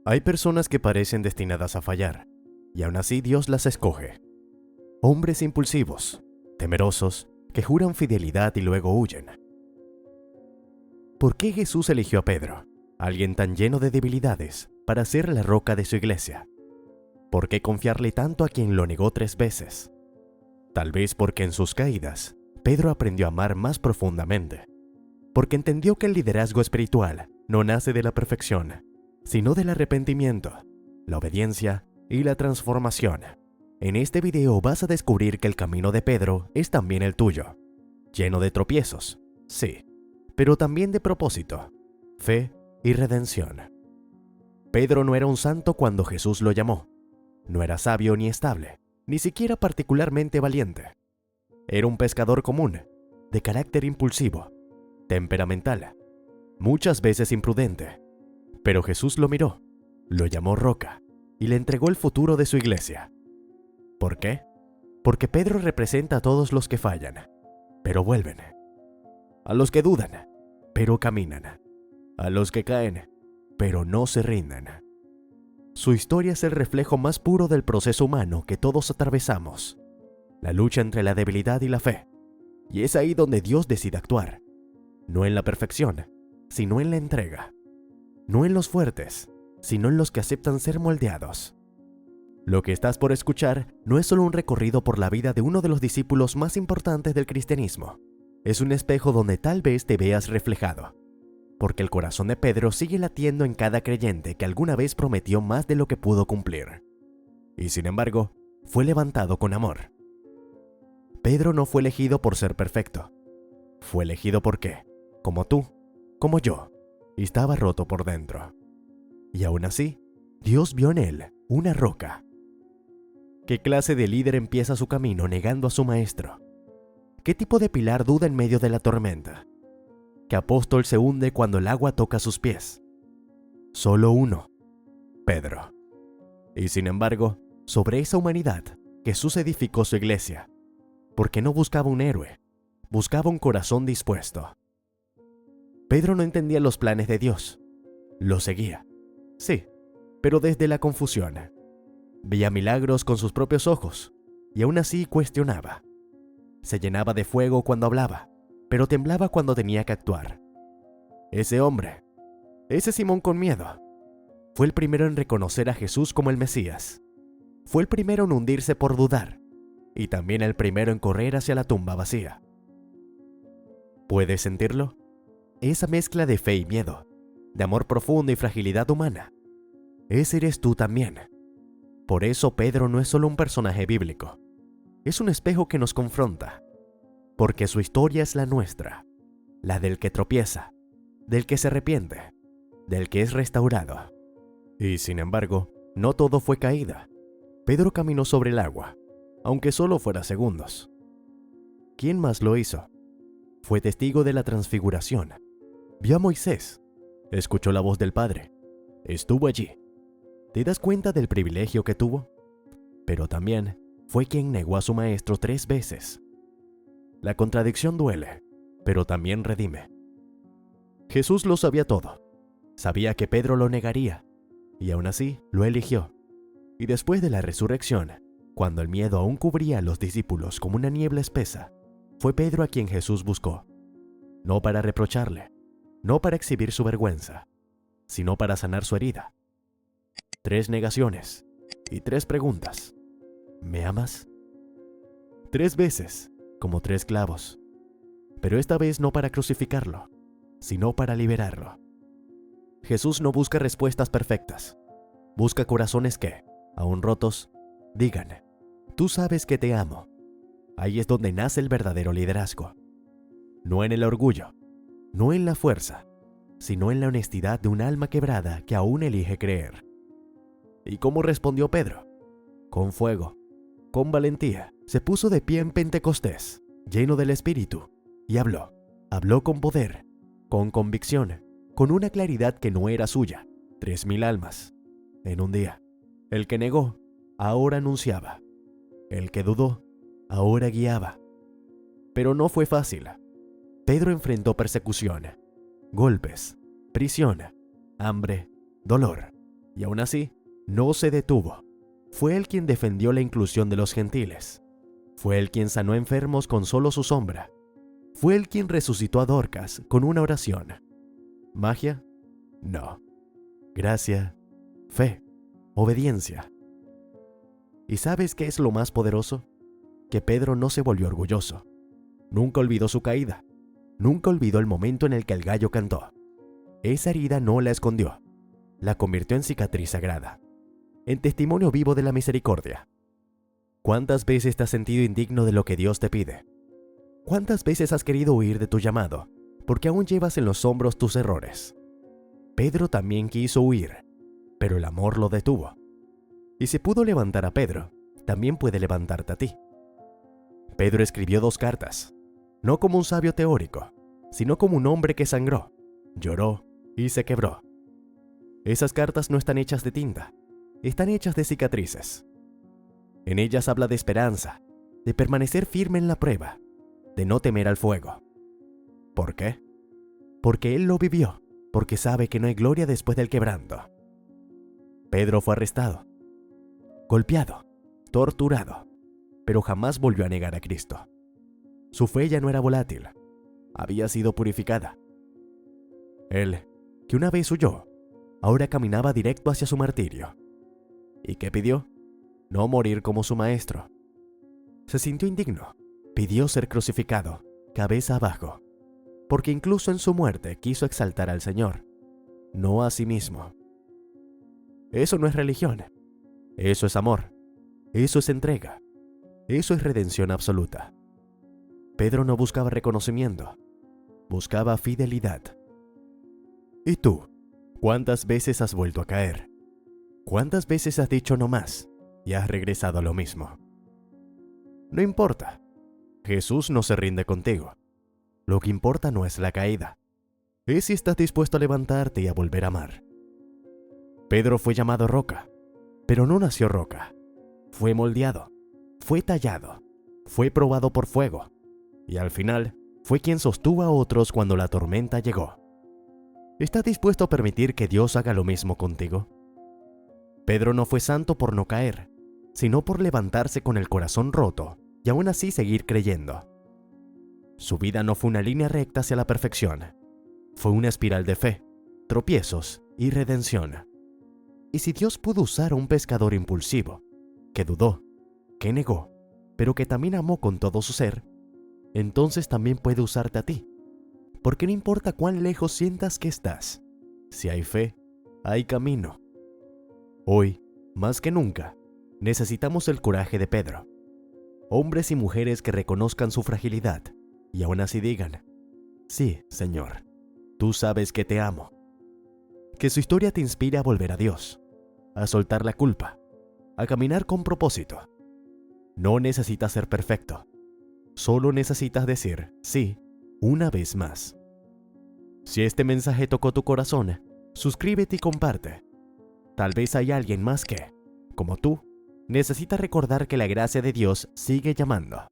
Hay personas que parecen destinadas a fallar, y aún así Dios las escoge. Hombres impulsivos, temerosos, que juran fidelidad y luego huyen. ¿Por qué Jesús eligió a Pedro, alguien tan lleno de debilidades, para ser la roca de su iglesia? ¿Por qué confiarle tanto a quien lo negó 3 veces? Tal vez porque en sus caídas, Pedro aprendió a amar más profundamente. Porque entendió que el liderazgo espiritual no nace de la perfección, sino del arrepentimiento, la obediencia y la transformación. En este video vas a descubrir que el camino de Pedro es también el tuyo. Lleno de tropiezos, sí, pero también de propósito, fe y redención. Pedro no era un santo cuando Jesús lo llamó. No era sabio ni estable, ni siquiera particularmente valiente. Era un pescador común, de carácter impulsivo, temperamental, muchas veces imprudente. Pero Jesús lo miró, lo llamó roca y le entregó el futuro de su iglesia. ¿Por qué? Porque Pedro representa a todos los que fallan, pero vuelven. A los que dudan, pero caminan. A los que caen, pero no se rinden. Su historia es el reflejo más puro del proceso humano que todos atravesamos. La lucha entre la debilidad y la fe. Y es ahí donde Dios decide actuar. No en la perfección, sino en la entrega. No en los fuertes, sino en los que aceptan ser moldeados. Lo que estás por escuchar no es solo un recorrido por la vida de uno de los discípulos más importantes del cristianismo. Es un espejo donde tal vez te veas reflejado. Porque el corazón de Pedro sigue latiendo en cada creyente que alguna vez prometió más de lo que pudo cumplir. Y sin embargo, fue levantado con amor. Pedro no fue elegido por ser perfecto. Fue elegido porque, como tú, como yo, estaba roto por dentro. Y aún así, Dios vio en él una roca. ¿Qué clase de líder empieza su camino negando a su maestro? ¿Qué tipo de pilar duda en medio de la tormenta? ¿Qué apóstol se hunde cuando el agua toca sus pies? Solo uno, Pedro. Y sin embargo, sobre esa humanidad, Jesús edificó su iglesia, porque no buscaba un héroe, buscaba un corazón dispuesto. Pedro no entendía los planes de Dios. Los seguía, sí, pero desde la confusión. Veía milagros con sus propios ojos, y aún así cuestionaba. Se llenaba de fuego cuando hablaba, pero temblaba cuando tenía que actuar. Ese hombre, ese Simón con miedo, fue el primero en reconocer a Jesús como el Mesías. Fue el primero en hundirse por dudar, y también el primero en correr hacia la tumba vacía. ¿Puedes sentirlo? Esa mezcla de fe y miedo, de amor profundo y fragilidad humana. Ese eres tú también. Por eso Pedro no es solo un personaje bíblico, es un espejo que nos confronta. Porque su historia es la nuestra, la del que tropieza, del que se arrepiente, del que es restaurado. Y sin embargo, no todo fue caída. Pedro caminó sobre el agua, aunque solo fuera segundos. ¿Quién más lo hizo? Fue testigo de la transfiguración. Vio a Moisés, escuchó la voz del Padre, estuvo allí. ¿Te das cuenta del privilegio que tuvo? Pero también fue quien negó a su maestro 3 veces. La contradicción duele, pero también redime. Jesús lo sabía todo. Sabía que Pedro lo negaría, y aún así lo eligió. Y después de la resurrección, cuando el miedo aún cubría a los discípulos como una niebla espesa, fue Pedro a quien Jesús buscó. No para reprocharle, no para exhibir su vergüenza, sino para sanar su herida. 3 negaciones y 3 preguntas. ¿Me amas? 3 veces, como 3 clavos. Pero esta vez no para crucificarlo, sino para liberarlo. Jesús no busca respuestas perfectas. Busca corazones que, aún rotos, digan, tú sabes que te amo. Ahí es donde nace el verdadero liderazgo. No en el orgullo, no en la fuerza, sino en la honestidad de un alma quebrada que aún elige creer. ¿Y cómo respondió Pedro? Con fuego, con valentía. Se puso de pie en Pentecostés, lleno del Espíritu, y habló. Habló con poder, con convicción, con una claridad que no era suya. 3,000 almas, en un día. El que negó, ahora anunciaba. El que dudó, ahora guiaba. Pero no fue fácil. Pedro enfrentó persecución, golpes, prisión, hambre, dolor. Y aún así, no se detuvo. Fue él quien defendió la inclusión de los gentiles. Fue él quien sanó enfermos con solo su sombra. Fue él quien resucitó a Dorcas con una oración. ¿Magia? No. Gracia, fe, obediencia. ¿Y sabes qué es lo más poderoso? Que Pedro no se volvió orgulloso. Nunca olvidó su caída. Nunca olvidó el momento en el que el gallo cantó. Esa herida no la escondió. La convirtió en cicatriz sagrada, en testimonio vivo de la misericordia. ¿Cuántas veces te has sentido indigno de lo que Dios te pide? ¿Cuántas veces has querido huir de tu llamado porque aún llevas en los hombros tus errores? Pedro también quiso huir, pero el amor lo detuvo. Y si pudo levantar a Pedro, también puede levantarte a ti. Pedro escribió 2 cartas, no como un sabio teórico, sino como un hombre que sangró, lloró y se quebró. Esas cartas no están hechas de tinta, están hechas de cicatrices. En ellas habla de esperanza, de permanecer firme en la prueba, de no temer al fuego. ¿Por qué? Porque él lo vivió, porque sabe que no hay gloria después del quebranto. Pedro fue arrestado, golpeado, torturado, pero jamás volvió a negar a Cristo. Su fe ya no era volátil, había sido purificada. Él, que una vez huyó, ahora caminaba directo hacia su martirio. ¿Y qué pidió? No morir como su maestro. Se sintió indigno, pidió ser crucificado, cabeza abajo, porque incluso en su muerte quiso exaltar al Señor, no a sí mismo. Eso no es religión, eso es amor, eso es entrega, eso es redención absoluta. Pedro no buscaba reconocimiento, buscaba fidelidad. ¿Y tú? ¿Cuántas veces has vuelto a caer? ¿Cuántas veces has dicho no más y has regresado a lo mismo? No importa. Jesús no se rinde contigo. Lo que importa no es la caída. Es si estás dispuesto a levantarte y a volver a amar. Pedro fue llamado roca, pero no nació roca. Fue moldeado, fue tallado, fue probado por fuego, y al final fue quien sostuvo a otros cuando la tormenta llegó. ¿Estás dispuesto a permitir que Dios haga lo mismo contigo? Pedro no fue santo por no caer, sino por levantarse con el corazón roto y aún así seguir creyendo. Su vida no fue una línea recta hacia la perfección. Fue una espiral de fe, tropiezos y redención. Y si Dios pudo usar a un pescador impulsivo, que dudó, que negó, pero que también amó con todo su ser, entonces también puede usarte a ti. Porque no importa cuán lejos sientas que estás, si hay fe, hay camino. Hoy, más que nunca, necesitamos el coraje de Pedro. Hombres y mujeres que reconozcan su fragilidad y aún así digan, sí, Señor, tú sabes que te amo. Que su historia te inspire a volver a Dios, a soltar la culpa, a caminar con propósito. No necesitas ser perfecto, solo necesitas decir sí una vez más. Si este mensaje tocó tu corazón, suscríbete y comparte. Tal vez hay alguien más que, como tú, necesita recordar que la gracia de Dios sigue llamando.